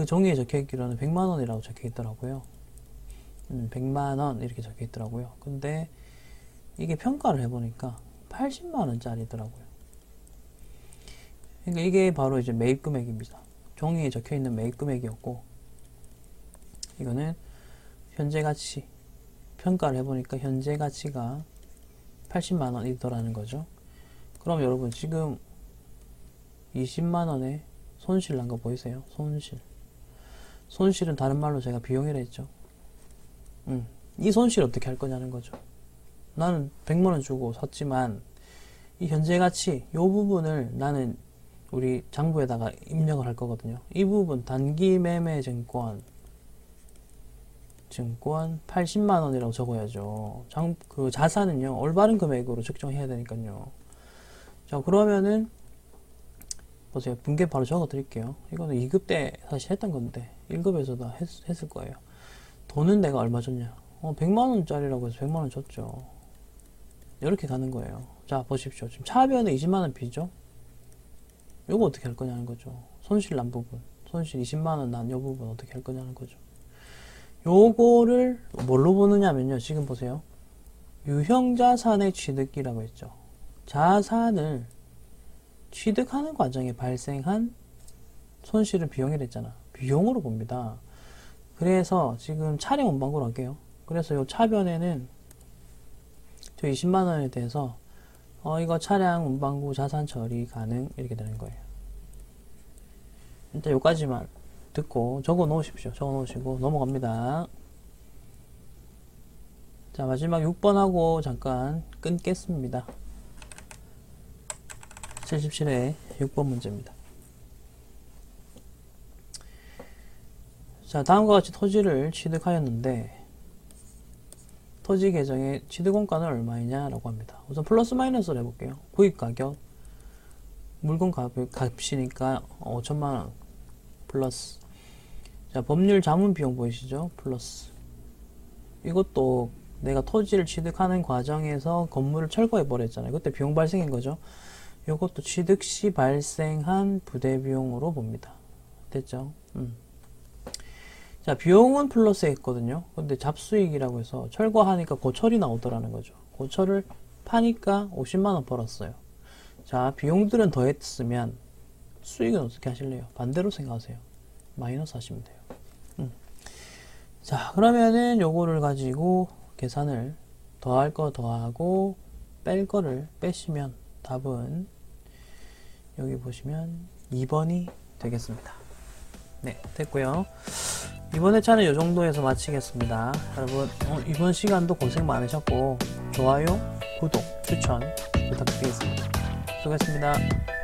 종이에 적혀 있기로는 100만원이라고 적혀 있더라고요. 100만원 이렇게 적혀 있더라고요. 근데 이게 평가를 해보니까 80만원짜리더라고요. 그러니까 이게 바로 이제 매입 금액입니다. 종이에 적혀 있는 매입 금액이었고, 이거는 현재 가치, 평가를 해보니까 현재 가치가 80만원이더라는 거죠. 그럼 여러분 지금 20만원에 손실 난 거 보이세요? 손실은 다른 말로 제가 비용이라 했죠. 이 손실 어떻게 할 거냐는 거죠. 나는 100만원 주고 샀지만 이 현재 가치 요 부분을 나는 우리 장부에다가 입력을 할 거거든요. 이 부분 단기 매매 증권 80만원이라고 적어야죠. 그 자산은요 올바른 금액으로 측정해야 되니까요. 자, 그러면은 보세요. 분계 바로 적어 드릴게요. 이거는 2급 때 사실 했던 건데 1급에서도 했을 거예요. 돈은 내가 얼마 줬냐? 100만원짜리라고 해서 100만원 줬죠. 이렇게 가는 거예요. 자, 보십시오. 지금 차변에 20만원 비죠? 요거 어떻게 할 거냐는 거죠. 손실 난 부분, 손실 20만원 난 요 부분 어떻게 할 거냐는 거죠. 요거를 뭘로 보느냐면요. 지금 보세요. 유형자산의 취득이라고 했죠. 자산을 취득하는 과정에 발생한 손실은 비용이라 했잖아. 비용으로 봅니다. 그래서 지금 차량 운반고로 할게요. 그래서 요 차변에는 저 20만원에 대해서 이거 차량 운반구 자산 처리 가능 이렇게 되는 거예요. 일단 요까지만 듣고 적어 놓으십시오. 적어 놓으시고 넘어갑니다. 자, 마지막 6번하고 잠깐 끊겠습니다. 77회 6번 문제입니다. 자, 다음과 같이 토지를 취득하였는데 토지 계정의 취득원가는 얼마이냐 라고 합니다. 우선 플러스 마이너스를 해볼게요. 구입가격 물건 값이니까 5천만원 플러스, 자, 법률 자문 비용 보이시죠? 플러스, 이것도 내가 토지를 취득하는 과정에서 건물을 철거해 버렸잖아요. 그때 비용 발생인 거죠. 이것도 취득 시 발생한 부대 비용으로 봅니다. 됐죠? 자, 비용은 플러스 했거든요. 근데 잡수익이라고 해서 철거하니까 고철이 나오더라는 거죠. 고철을 파니까 50만원 벌었어요. 자, 비용들은 더했으면 수익은 어떻게 하실래요? 반대로 생각하세요. 마이너스 하시면 돼요. 자, 그러면은 요거를 가지고 계산을 더할 거 더하고 뺄 거를 빼시면 답은 여기 보시면 2번이 되겠습니다. 네, 됐고요. 이번 회차는 이 정도에서 마치겠습니다. 여러분 이번 시간도 고생 많으셨고 좋아요, 구독, 추천 부탁드리겠습니다. 수고했습니다.